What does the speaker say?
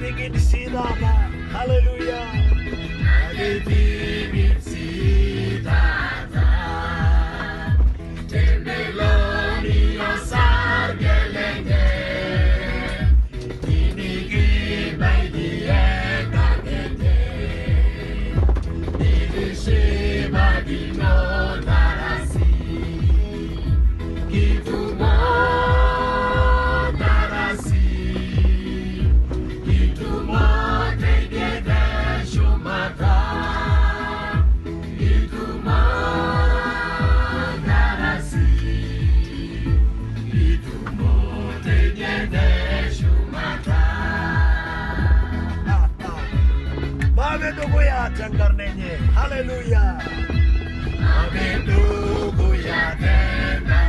bigin sidata. Hallelujah. Bigin sidata. Temeloni osar gelenge. Inigi baidiye kagenge. Nilishi magino darasi. Kitumo darasi. Kitumo tegede shumata. Kitumo darasi. Kitumo tegede shumata. Mame ndugu ya tangarnenye. Hallelujah. Amendugu ya tenga